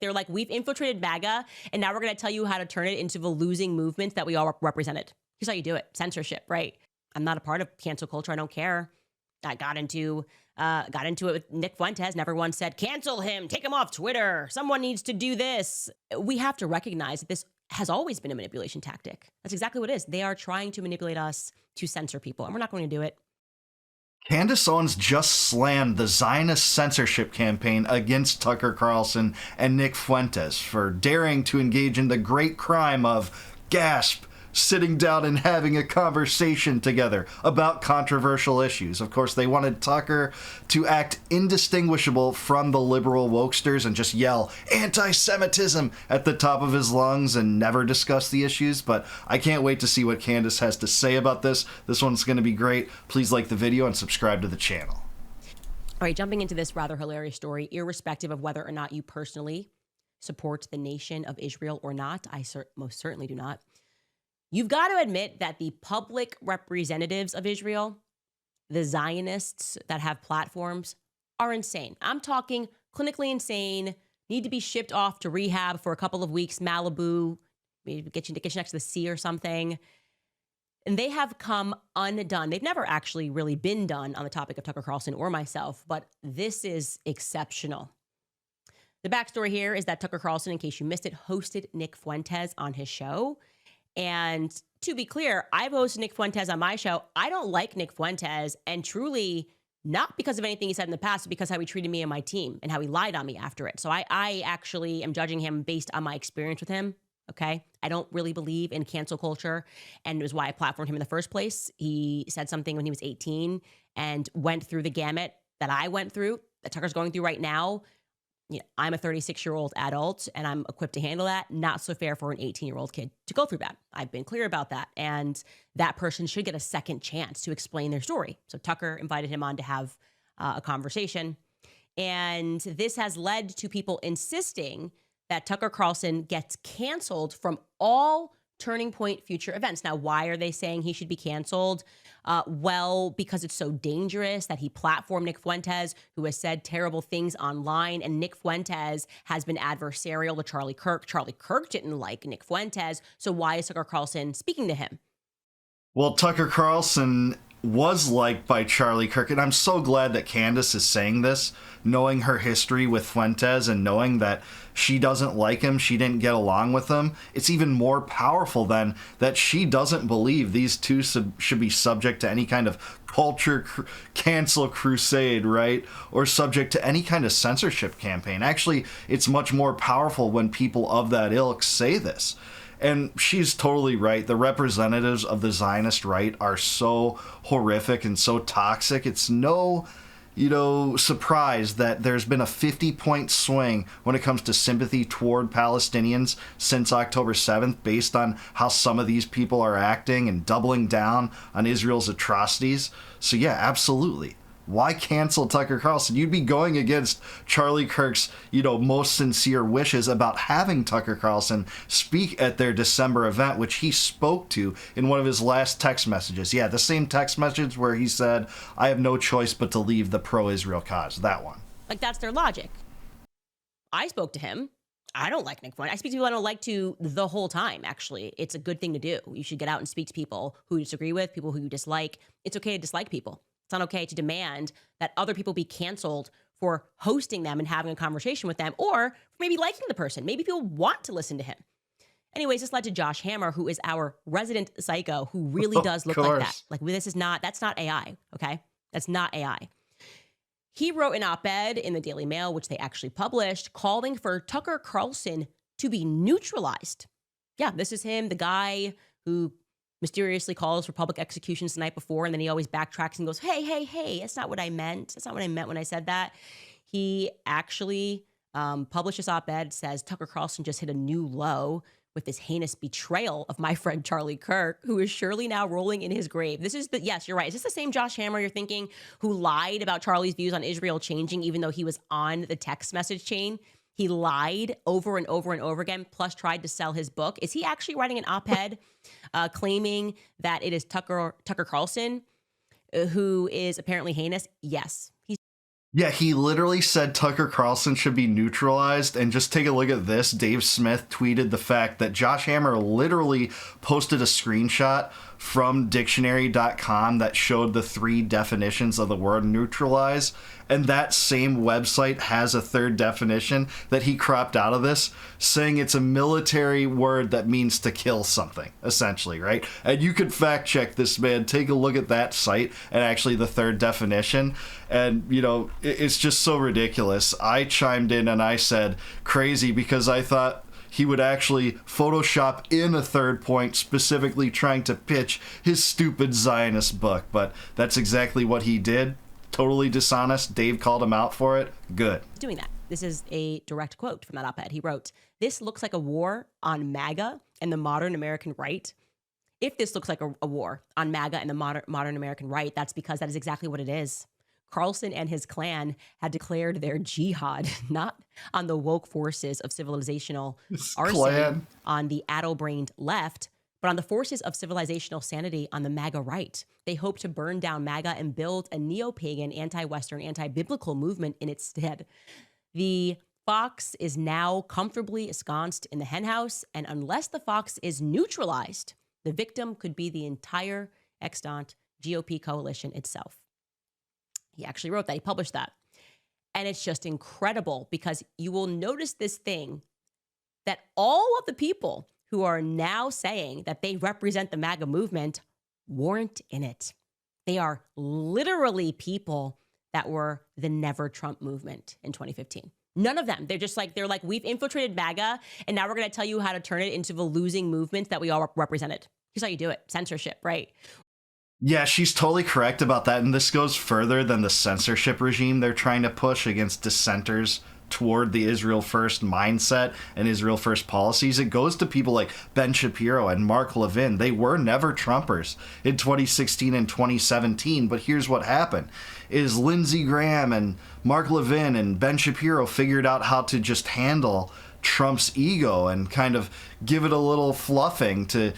They're like, we've infiltrated MAGA, and now we're going to tell you how to turn it into the losing movement that we all represented. Here's how you do it. Censorship, right? I'm not a part of cancel culture. I don't care. I got into it with Nick Fuentes, and everyone said, cancel him, take him off Twitter. Someone needs to do this. We have to recognize that this has always been a manipulation tactic. That's exactly what it is. They are trying to manipulate us to censor people, and we're not going to do it. Candace Owens just slammed the Zionist censorship campaign against Tucker Carlson and Nick Fuentes for daring to engage in the great crime of, gasp, sitting down and having a conversation together about controversial issues. Of course, they wanted Tucker to act indistinguishable from the liberal wokesters and just yell anti-Semitism at the top of his lungs and never discuss the issues. But I can't wait to see what Candace has to say about this. This one's going to be great. Please like the video and subscribe to the channel. All right, jumping into this rather hilarious story, irrespective of whether or not you personally support the nation of Israel or not, I most certainly do not. You've got to admit that the public representatives of Israel, the Zionists that have platforms, are insane. I'm talking clinically insane, need to be shipped off to rehab for a couple of weeks, Malibu, maybe get you next to the sea or something. And they have come undone. They've never actually really been done on the topic of Tucker Carlson or myself, but this is exceptional. The backstory here is that Tucker Carlson, in case you missed it, hosted Nick Fuentes on his show. And to be clear, I've hosted Nick Fuentes on my show. I don't like Nick Fuentes, and truly not because of anything he said in the past, but because how he treated me and my team and how he lied on me after it. So I actually am judging him based on my experience with him, okay? I don't really believe in cancel culture, and it was why I platformed him in the first place. He said something when he was 18 and went through the gamut that I went through, that Tucker's going through right now. You know, I'm a 36-year-old adult and I'm equipped to handle that. Not so fair for an 18-year-old kid to go through that. I've been clear about that. And that person should get a second chance to explain their story. So Tucker invited him on to have a conversation. And this has led to people insisting that Tucker Carlson gets canceled from all Turning Point future events. Now, why are they saying he should be canceled? Well, because it's so dangerous that he platformed Nick Fuentes, who has said terrible things online. And Nick Fuentes has been adversarial to Charlie Kirk. Charlie Kirk didn't like Nick Fuentes. So why is Tucker Carlson speaking to him? Well, Tucker Carlson was liked by Charlie Kirk, and I'm so glad that Candace is saying this, knowing her history with Fuentes and knowing that she doesn't like him, she didn't get along with him. It's even more powerful then that she doesn't believe these two should be subject to any kind of culture cancel crusade, right? Or subject to any kind of censorship campaign. Actually, it's much more powerful when people of that ilk say this. And she's totally right. The representatives of the Zionist right are so horrific and so toxic. It's no, surprise that there's been a 50-point swing when it comes to sympathy toward Palestinians since October 7th, based on how some of these people are acting and doubling down on Israel's atrocities. So yeah, absolutely. Why cancel Tucker Carlson? You'd be going against Charlie Kirk's, most sincere wishes about having Tucker Carlson speak at their December event, which he spoke to in one of his last text messages. Yeah, the same text message where he said, I have no choice but to leave the pro-Israel cause. That one. Like, that's their logic. I spoke to him. I don't like Nick Fuentes. I speak to people I don't like to the whole time, actually. It's a good thing to do. You should get out and speak to people who you disagree with, people who you dislike. It's okay to dislike people. It's not okay to demand that other people be canceled for hosting them and having a conversation with them, or maybe liking the person. Maybe people want to listen to him. Anyways, this led to Josh Hammer, who is our resident psycho, who really does look like that. Like, that's not AI, okay? That's not AI. He wrote an op-ed in the Daily Mail, which they actually published, calling for Tucker Carlson to be neutralized. Yeah, this is him, the guy who mysteriously calls for public executions the night before, and then he always backtracks and goes, hey, that's not what I meant. That's not what I meant when I said that. He actually published this op-ed, says Tucker Carlson just hit a new low with this heinous betrayal of my friend Charlie Kirk, who is surely now rolling in his grave. Yes, you're right. Is this the same Josh Hammer you're thinking who lied about Charlie's views on Israel changing even though he was on the text message chain? He lied over and over and over again, plus tried to sell his book. Is he actually writing an op-ed claiming that it is Tucker Carlson who is apparently heinous? Yes. Yeah, he literally said Tucker Carlson should be neutralized. And just take a look at this. Dave Smith tweeted the fact that Josh Hammer literally posted a screenshot from dictionary.com that showed the 3 definitions of the word neutralize. And that same website has a 3rd definition that he cropped out of this, saying it's a military word that means to kill something, essentially, right? And you could fact check this, man. Take a look at that site and actually the 3rd definition. And, you know, it's just so ridiculous. I chimed in and I said crazy because I thought he would actually Photoshop in a 3rd point, specifically trying to pitch his stupid Zionist book. But that's exactly what he did. Totally dishonest. Dave called him out for it. Good. Doing that. This is a direct quote from that op-ed. He wrote, "This looks like a war on MAGA and the modern American right. If this looks like a war on MAGA and the modern American right, that's because that is exactly what it is. Carlson and his clan had declared their jihad not on the woke forces of civilizational arson on the addle-brained left, but on the forces of civilizational sanity on the MAGA right. They hope to burn down MAGA and build a neo-pagan, anti-Western, anti-biblical movement in its stead. The fox is now comfortably ensconced in the henhouse, and unless the fox is neutralized, the victim could be the entire extant GOP coalition itself." He actually wrote that. He published that. And it's just incredible because you will notice this thing that all of the people who are now saying that they represent the MAGA movement weren't in it. They are literally people that were the Never Trump movement in 2015. None of them. They're like, we've infiltrated MAGA, and now we're going to tell you how to turn it into the losing movement that we all represented. Here's how you do it. Censorship, right? Yeah, she's totally correct about that. And this goes further than the censorship regime they're trying to push against dissenters toward the Israel First mindset and Israel First policies. It goes to people like Ben Shapiro and Mark Levin. They were never Trumpers in 2016 and 2017. But here's what happened is Lindsey Graham and Mark Levin and Ben Shapiro figured out how to just handle Trump's ego and kind of give it a little fluffing to,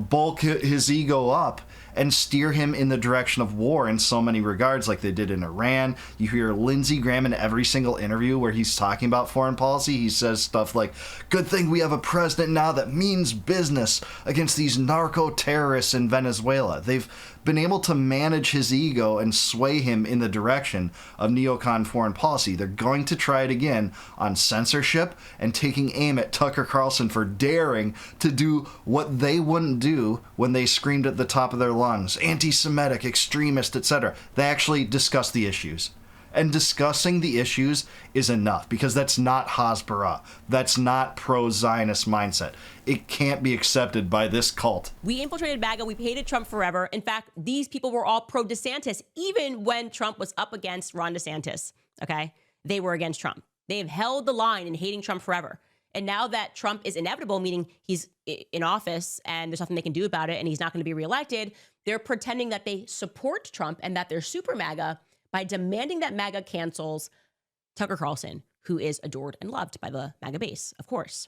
bulk his ego up and steer him in the direction of war in so many regards, like they did in Iran. You hear Lindsey Graham in every single interview where he's talking about foreign policy. He says stuff like, "Good thing we have a president now that means business against these narco-terrorists in Venezuela." They've been able to manage his ego and sway him in the direction of neocon foreign policy. They're going to try it again on censorship and taking aim at Tucker Carlson for daring to do what they wouldn't do when they screamed at the top of their lungs, anti-Semitic, extremist, etc. They actually discuss the issues. And discussing the issues is enough, because that's not Hasbara. That's not pro-Zionist mindset. It can't be accepted by this cult. We infiltrated MAGA. We hated Trump forever. In fact, these people were all pro-DeSantis, even when Trump was up against Ron DeSantis, okay? They were against Trump. They have held the line in hating Trump forever. And now that Trump is inevitable, meaning he's in office and there's nothing they can do about it and he's not going to be reelected, they're pretending that they support Trump and that they're super MAGA by demanding that MAGA cancels Tucker Carlson, who is adored and loved by the MAGA base, of course.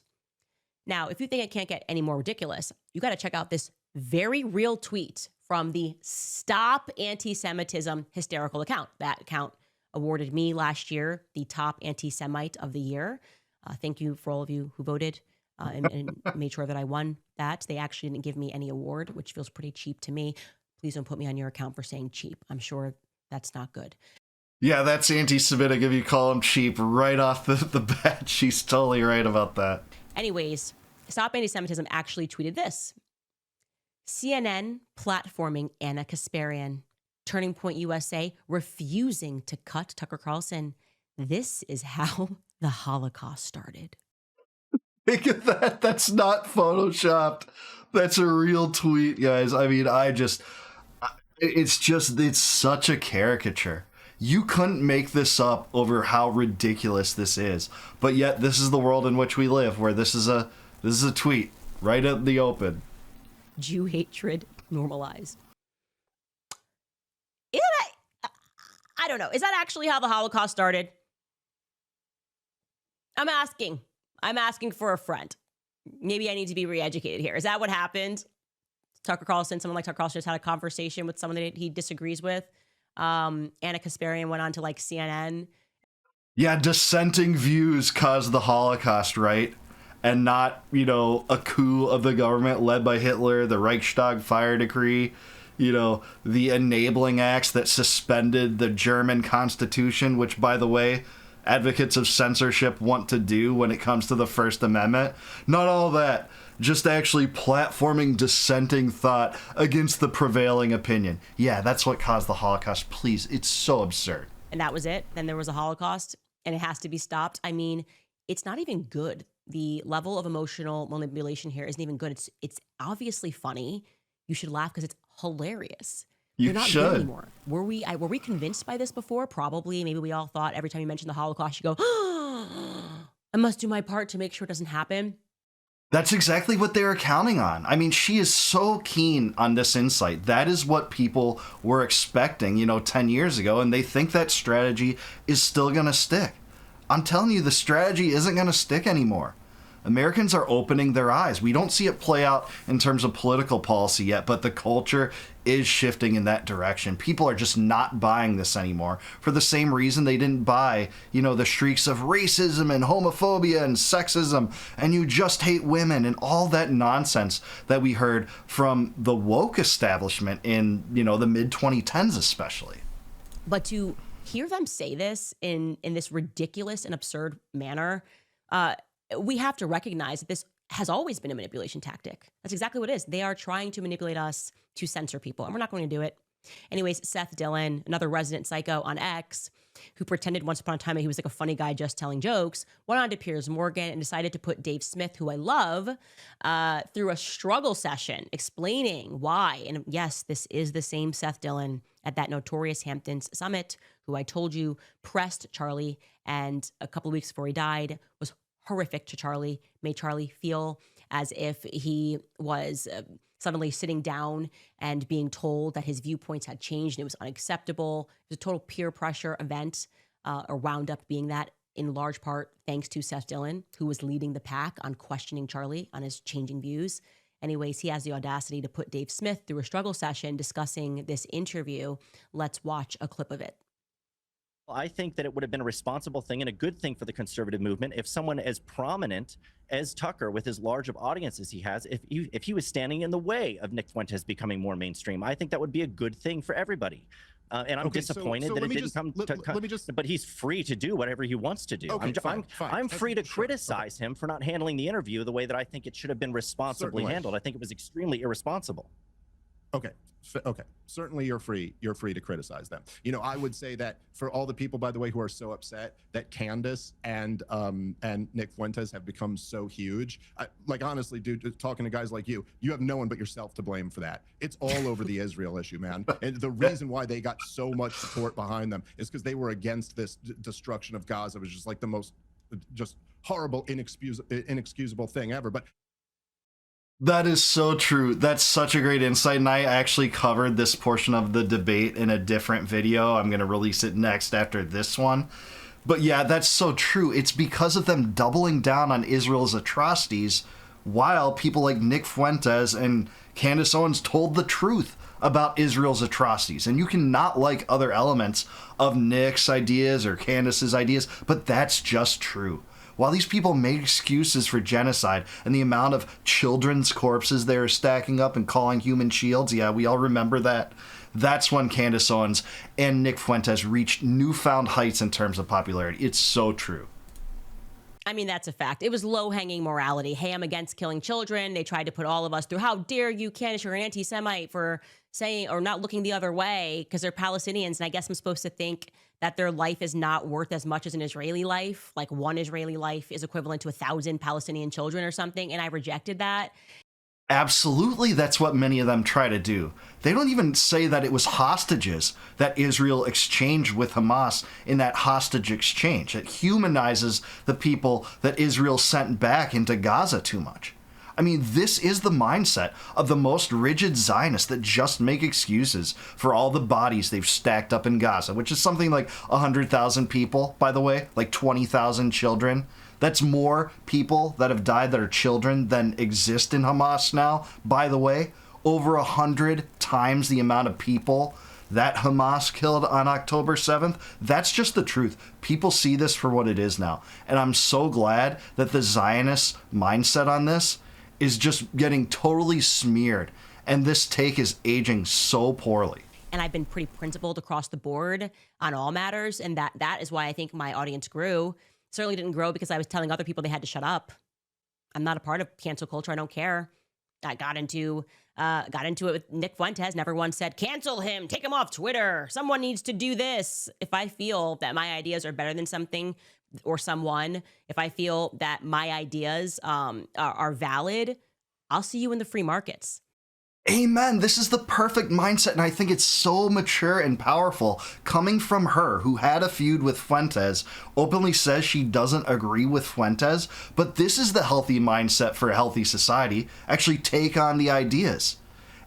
Now, if you think it can't get any more ridiculous, you got to check out this very real tweet from the Stop Anti-Semitism hysterical account. That account awarded me last year the top anti-Semite of the year. Thank you for all of you who voted and made sure that I won that. They actually didn't give me any award, which feels pretty cheap to me. Please don't put me on your account for saying cheap. I'm sure that's not good. Yeah, that's anti-Semitic if you call him cheap right off the bat. She's totally right about that. Anyways, Stop Anti-Semitism actually tweeted this. CNN platforming Anna Kasparian. Turning Point USA refusing to cut Tucker Carlson. This is how the Holocaust started. Think of that. That's not photoshopped. That's a real tweet, guys. I mean, it's such a caricature. You couldn't make this up over how ridiculous this is. But yet this is the world in which we live, where this is a tweet right out in the open. Jew hatred normalized. I don't know. Is that actually how the Holocaust started? I'm asking for a friend. Maybe I need to be re-educated here. Is that what happened? Someone like Tucker Carlson just had a conversation with someone that he disagrees with. Anna Kasparian went on to like CNN. Yeah, dissenting views caused the Holocaust, right? And not, a coup of the government led by Hitler, the Reichstag fire decree, the enabling acts that suspended the German Constitution, which, by the way, advocates of censorship want to do when it comes to the First Amendment. Not all that. Just actually platforming dissenting thought against the prevailing opinion. Yeah, that's what caused the Holocaust. Please, it's so absurd. And that was it. Then there was a Holocaust, and it has to be stopped. I mean, it's not even good. The level of emotional manipulation here isn't even good. It's obviously funny. You should laugh because it's hilarious. You're not good anymore. Were we convinced by this before? Probably. Maybe we all thought every time you mention the Holocaust, you go, oh, I must do my part to make sure it doesn't happen. That's exactly what they were counting on. I mean, she is so keen on this insight. That is what people were expecting, 10 years ago, and they think that strategy is still going to stick. I'm telling you, the strategy isn't going to stick anymore. Americans are opening their eyes. We don't see it play out in terms of political policy yet, but the culture is shifting in that direction. People are just not buying this anymore for the same reason they didn't buy, the shrieks of racism and homophobia and sexism and you just hate women and all that nonsense that we heard from the woke establishment in, the mid-2010s especially. But to hear them say this in this ridiculous and absurd manner, we have to recognize that this has always been a manipulation tactic. That's exactly what it is. They are trying to manipulate us to censor people, and we're not going to do it. Anyways, Seth Dillon, another resident psycho on X, who pretended once upon a time that he was like a funny guy just telling jokes, went on to Piers Morgan and decided to put Dave Smith, who I love, through a struggle session explaining why. And yes, this is the same Seth Dillon at that notorious Hamptons summit who I told you pressed Charlie, and a couple of weeks before he died was horrific to Charlie, made Charlie feel as if he was suddenly sitting down and being told that his viewpoints had changed and it was unacceptable. It was a total peer pressure event, or wound up being that in large part thanks to Seth Dillon, who was leading the pack on questioning Charlie on his changing views. Anyways, he has the audacity to put Dave Smith through a struggle session discussing this interview. Let's watch a clip of it. I think that it would have been a responsible thing and a good thing for the conservative movement if someone as prominent as Tucker, with as large of audience as he has, if he was standing in the way of Nick Fuentes becoming more mainstream. I think that would be a good thing for everybody. And I'm disappointed that it didn't come to, but he's free to do whatever he wants to do. Okay, I'm free to criticize him for not handling the interview the way that I think it should have been responsibly handled. I think it was extremely irresponsible. Okay. Certainly you're free to criticize them. I would say that for all the people, by the way, who are so upset that Candace and Nick Fuentes have become so huge, honestly, dude, talking to guys like you have no one but yourself to blame for that. It's all over the Israel issue, man. And the reason why they got so much support behind them is because they were against this destruction of Gaza. It was just like the most just horrible, inexcusable thing ever. But that is so true. That's such a great insight, and I actually covered this portion of the debate in a different video. I'm going to release it next after this one. But yeah, that's so true. It's because of them doubling down on Israel's atrocities while people like Nick Fuentes and Candace Owens told the truth about Israel's atrocities. And you can not like other elements of Nick's ideas or Candace's ideas, but that's just true. While these people made excuses for genocide and the amount of children's corpses they were stacking up and calling human shields, yeah, we all remember that. That's when Candace Owens and Nick Fuentes reached newfound heights in terms of popularity. It's so true. I mean, that's a fact. It was low-hanging morality. Hey, I'm against killing children. They tried to put all of us through. How dare you, Candace, you're an anti-Semite for saying or not looking the other way because they're Palestinians. And I guess I'm supposed to think that their life is not worth as much as an Israeli life. Like one Israeli life is equivalent to 1,000 Palestinian children or something. And I rejected that. Absolutely, that's what many of them try to do. They don't even say that it was hostages that Israel exchanged with Hamas in that hostage exchange. It humanizes the people that Israel sent back into Gaza too much. I mean, this is the mindset of the most rigid Zionists that just make excuses for all the bodies they've stacked up in Gaza, which is something like 100,000 people, by the way, like 20,000 children. That's more people that have died that are children than exist in Hamas now, by the way. Over 100 times the amount of people that Hamas killed on October 7th, that's just the truth. People see this for what it is now. And I'm so glad that the Zionist mindset on this is just getting totally smeared. And this take is aging so poorly. And I've been pretty principled across the board on all matters. And that is why I think my audience grew. Certainly didn't grow because I was telling other people they had to shut up. I'm not a part of cancel culture. I don't care. I got into it with Nick Fuentes. Never once said, cancel him, take him off Twitter. Someone needs to do this. If I feel that my ideas are better than something or someone, if I feel that my ideas are valid, I'll see you in the free markets. Amen. This is the perfect mindset, and I think it's so mature and powerful coming from her, who had a feud with Fuentes, openly says she doesn't agree with Fuentes, but this is the healthy mindset for a healthy society. Actually take on the ideas.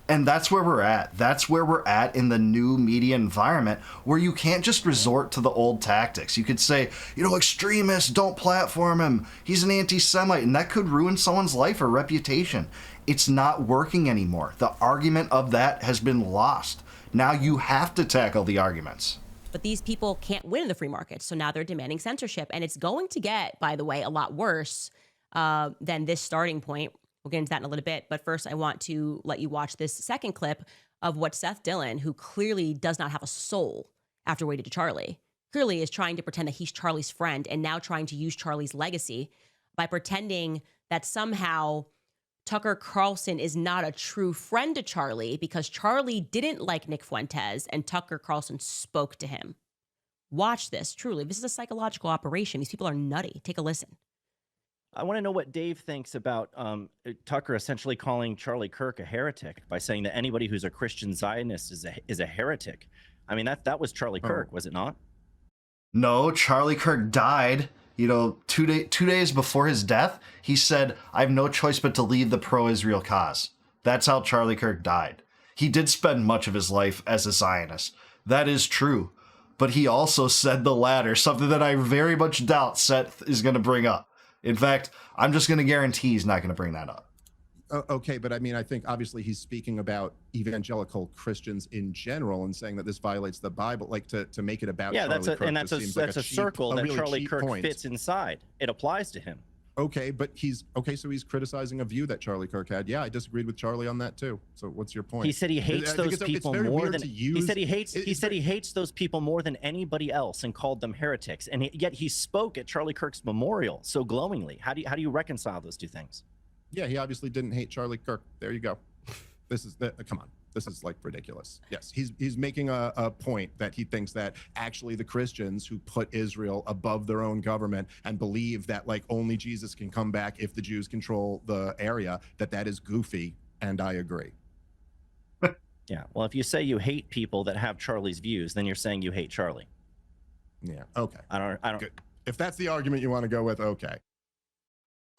And that's where we're at. That's where we're at in the new media environment, where you can't just resort to the old tactics. You could say, extremists, don't platform him. He's an anti-Semite, and that could ruin someone's life or reputation. It's not working anymore. The argument of that has been lost. Now you have to tackle the arguments. But these people can't win in the free market, so now they're demanding censorship. And it's going to get, by the way, a lot worse than this starting point. We'll get into that in a little bit. But first, I want to let you watch this second clip of what Seth Dillon, who clearly does not have a soul after waiting to Charlie, clearly is trying to pretend that he's Charlie's friend and now trying to use Charlie's legacy by pretending that somehow Tucker Carlson is not a true friend to Charlie because Charlie didn't like Nick Fuentes and Tucker Carlson spoke to him. Watch this. Truly, this is a psychological operation. These people are nutty. Take a listen. I want to know what Dave thinks about Tucker essentially calling Charlie Kirk a heretic by saying that anybody who's a Christian Zionist is a heretic. I mean, that was Charlie Kirk, was it not? No, Charlie Kirk died. 2 days before his death, he said, I have no choice but to leave the pro-Israel cause. That's how Charlie Kirk died. He did spend much of his life as a Zionist. That is true. But he also said the latter, something that I very much doubt Seth is going to bring up. In fact, I'm just going to guarantee he's not going to bring that up. Okay, but I mean, I think obviously he's speaking about evangelical Christians in general and saying that this violates the Bible, like to make it about Charlie Kirk. That's a circle that really Charlie Kirk point. fits inside. It applies to him. Okay, but so he's criticizing a view that Charlie Kirk had. Yeah, I disagreed with Charlie on that too. So what's your point? He said he hates those people more than he said he hates those people more than anybody else and called them heretics. And yet he spoke at Charlie Kirk's memorial so glowingly. How do you reconcile those two things? Yeah, he obviously didn't hate Charlie Kirk. There you go. Come on. This is like ridiculous. Yes, he's making a point that he thinks that actually the Christians who put Israel above their own government and believe that like only Jesus can come back if the Jews control the area, that is goofy, and I agree. Yeah, well, if you say you hate people that have Charlie's views, then you're saying you hate Charlie. Yeah, okay. I don't. Good. If that's the argument you want to go with, okay.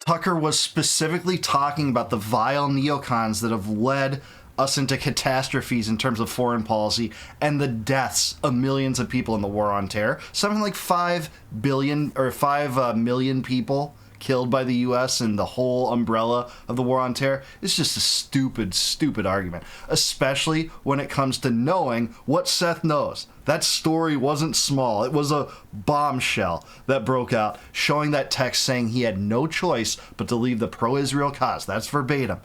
Tucker was specifically talking about the vile neocons that have led us into catastrophes in terms of foreign policy and the deaths of millions of people in the war on terror. Something like 5 million people killed by the U.S. and the whole umbrella of the war on terror. It's just a stupid, stupid argument, especially when it comes to knowing what Seth knows. That story wasn't small. It was a bombshell that broke out, showing that text saying he had no choice but to leave the pro-Israel cause. That's verbatim.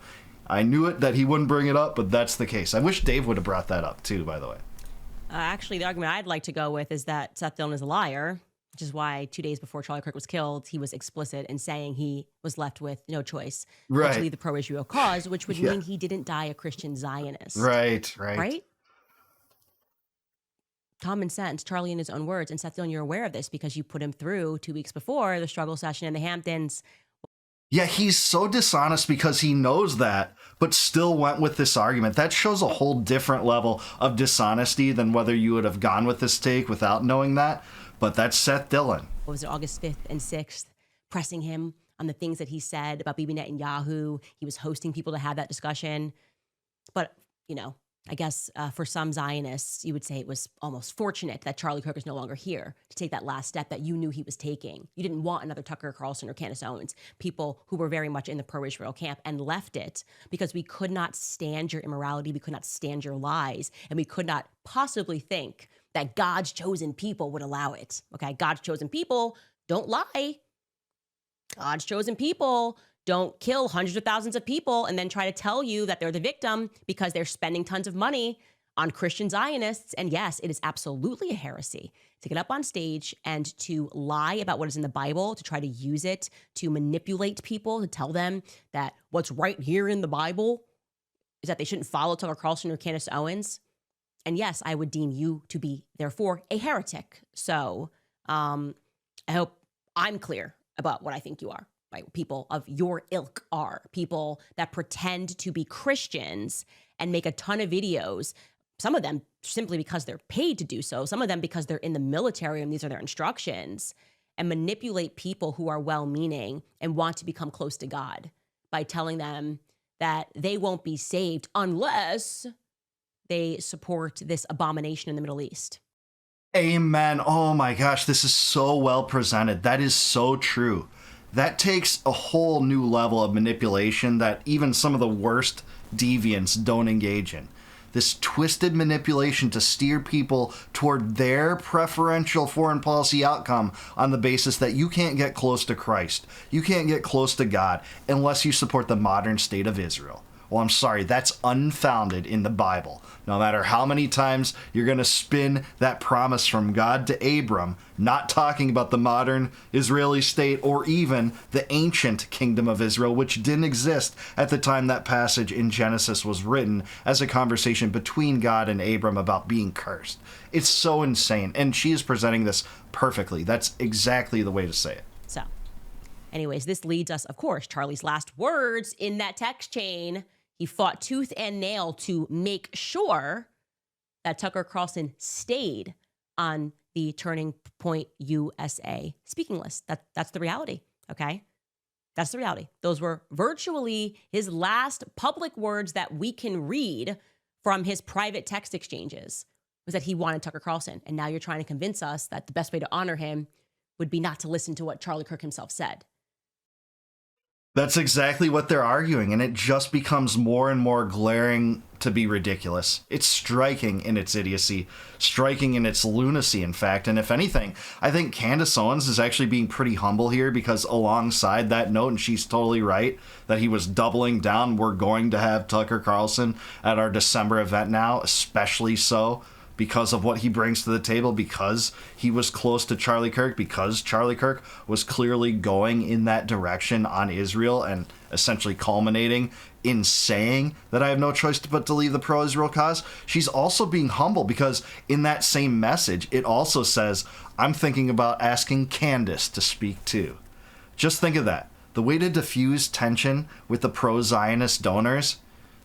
I knew it that he wouldn't bring it up, but that's the case. I wish Dave would have brought that up too, by the way. Actually, the argument I'd like to go with is that Seth Dillon is a liar, which is why 2 days before Charlie Kirk was killed, he was explicit in saying he was left with no choice but to leave the pro-Israel cause, which would mean he didn't die a Christian Zionist. Right? Common sense, Charlie in his own words. And Seth Dillon, you're aware of this because you put him through 2 weeks before the struggle session in the Hamptons. Yeah, he's so dishonest because he knows that, but still went with this argument. That shows a whole different level of dishonesty than whether you would have gone with this take without knowing that. But that's Seth Dillon. What was it, August 5th and 6th, pressing him on the things that he said about Bibi Netanyahu. He was hosting people to have that discussion. But, I guess for some Zionists, you would say it was almost fortunate that Charlie Kirk is no longer here to take that last step that you knew he was taking. You didn't want another Tucker Carlson or Candace Owens, people who were very much in the pro-Israel camp, and left it because we could not stand your immorality, we could not stand your lies, and we could not possibly think that God's chosen people would allow it. Okay, God's chosen people don't lie. God's chosen people don't kill hundreds of thousands of people and then try to tell you that they're the victim because they're spending tons of money on Christian Zionists. And yes, it is absolutely a heresy to get up on stage and to lie about what is in the Bible, to try to use it to manipulate people, to tell them that what's right here in the Bible is that they shouldn't follow Tucker Carlson or Candace Owens. And yes, I would deem you to be, therefore, a heretic. So I hope I'm clear about what I think you are. Right? People of your ilk are people that pretend to be Christians and make a ton of videos, some of them simply because they're paid to do so, some of them because they're in the military and these are their instructions, and manipulate people who are well-meaning and want to become close to God by telling them that they won't be saved unless they support this abomination in the Middle East. Amen. Oh my gosh, this is so well presented. That is so true. That takes a whole new level of manipulation that even some of the worst deviants don't engage in. This twisted manipulation to steer people toward their preferential foreign policy outcome on the basis that you can't get close to Christ, you can't get close to God unless you support the modern state of Israel. Well, I'm sorry, that's unfounded in the Bible. No matter how many times you're going to spin that promise from God to Abram, not talking about the modern Israeli state or even the ancient kingdom of Israel, which didn't exist at the time that passage in Genesis was written as a conversation between God and Abram about being cursed. It's so insane, and she is presenting this perfectly. That's exactly the way to say it. So, anyways, this leads us, of course, Charlie's last words in that text chain. He fought tooth and nail to make sure that Tucker Carlson stayed on the Turning Point USA speaking list. That's the reality, okay? That's the reality. Those were virtually his last public words that we can read from his private text exchanges, was that he wanted Tucker Carlson. And now you're trying to convince us that the best way to honor him would be not to listen to what Charlie Kirk himself said. That's exactly what they're arguing, and it just becomes more and more glaring to be ridiculous. It's striking in its idiocy, striking in its lunacy, in fact. And if anything, I think Candace Owens is actually being pretty humble here, because alongside that note, and she's totally right, that he was doubling down, we're going to have Tucker Carlson at our December event now, especially so because of what he brings to the table, because he was close to Charlie Kirk, because Charlie Kirk was clearly going in that direction on Israel and essentially culminating in saying that I have no choice but to leave the pro-Israel cause. She's also being humble because in that same message, it also says, I'm thinking about asking Candace to speak too. Just think of that. The way to diffuse tension with the pro-Zionist donors,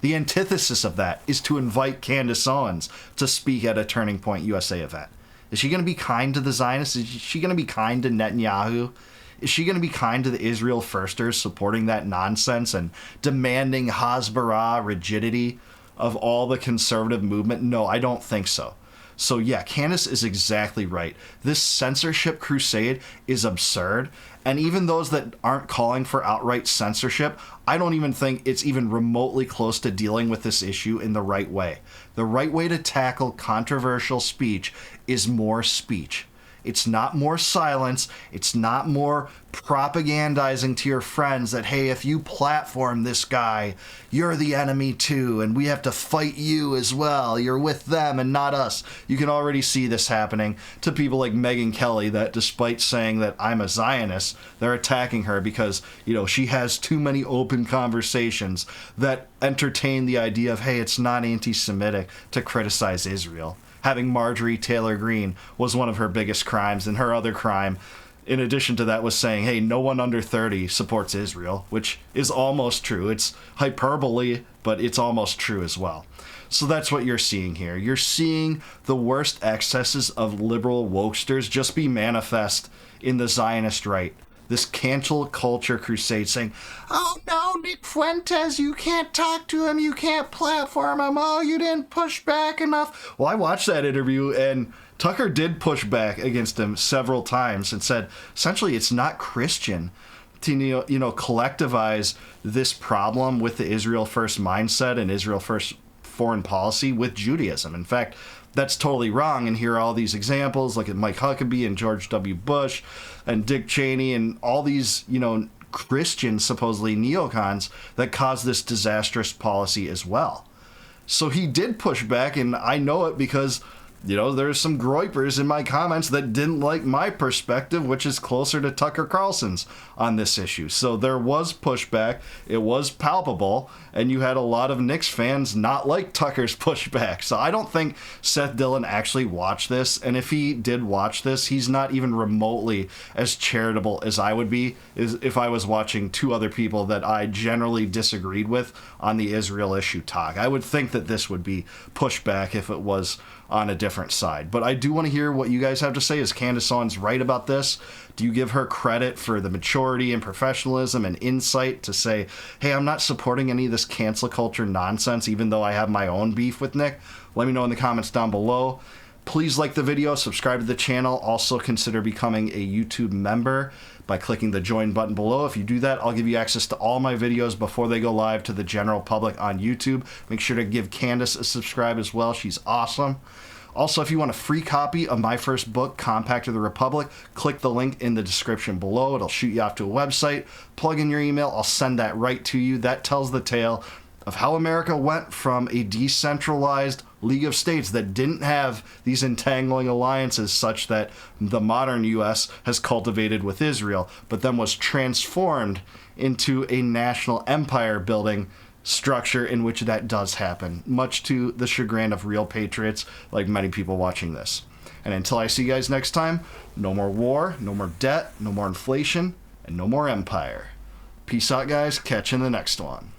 the antithesis of that is to invite Candace Owens to speak at a Turning Point USA event. Is she going to be kind to the Zionists? Is she going to be kind to Netanyahu? Is she going to be kind to the Israel Firsters supporting that nonsense and demanding Hasbara rigidity of all the conservative movement? No, I don't think so. So yeah, Candace is exactly right. This censorship crusade is absurd. And even those that aren't calling for outright censorship, I don't even think it's even remotely close to dealing with this issue in the right way. The right way to tackle controversial speech is more speech. It's not more silence. It's not more propagandizing to your friends that, hey, if you platform this guy, you're the enemy too, and we have to fight you as well. You're with them and not us. You can already see this happening to people like Megyn Kelly, that despite saying that I'm a Zionist, they're attacking her because, she has too many open conversations that entertain the idea of, hey, it's not anti-Semitic to criticize Israel. Having Marjorie Taylor Greene was one of her biggest crimes, and her other crime, in addition to that, was saying, hey, no one under 30 supports Israel, which is almost true. It's hyperbole, but it's almost true as well. So that's what you're seeing here. You're seeing the worst excesses of liberal wokesters just be manifest in the Zionist right. this cancel culture crusade saying, oh no, Nick Fuentes, you can't talk to him, you can't platform him, oh, you didn't push back enough. Well, I watched that interview, and Tucker did push back against him several times and said, essentially, it's not Christian to collectivize this problem with the Israel first mindset and Israel first foreign policy with Judaism. In fact, that's totally wrong. And here are all these examples, like at Mike Huckabee and George W. Bush and Dick Cheney and all these, Christian, supposedly neocons that caused this disastrous policy as well. So he did push back, and I know it because there's some groypers in my comments that didn't like my perspective, which is closer to Tucker Carlson's on this issue. So there was pushback. It was palpable. And you had a lot of Knicks fans not like Tucker's pushback. So I don't think Seth Dillon actually watched this. And if he did watch this, he's not even remotely as charitable as I would be if I was watching two other people that I generally disagreed with on the Israel issue talk. I would think that this would be pushback if it was on a different side. But I do want to hear what you guys have to say. Is Candace Owens right about this? Do you give her credit for the maturity and professionalism and insight to say, hey, I'm not supporting any of this cancel culture nonsense, even though I have my own beef with Nick? Let me know in the comments down below. Please like the video, subscribe to the channel. Also consider becoming a YouTube member by clicking the join button below. If you do that, I'll give you access to all my videos before they go live to the general public on YouTube. Make sure to give Candace a subscribe as well. She's awesome. Also, if you want a free copy of my first book, Compact of the Republic, click the link in the description below. It'll shoot you off to a website. Plug in your email. I'll send that right to you. That tells the tale of how America went from a decentralized League of States that didn't have these entangling alliances such that the modern U.S. has cultivated with Israel, but then was transformed into a national empire building structure in which that does happen, much to the chagrin of real patriots like many people watching this. And until I see you guys next time, no more war, no more debt, no more inflation, and no more empire. Peace out, guys. Catch you in the next one.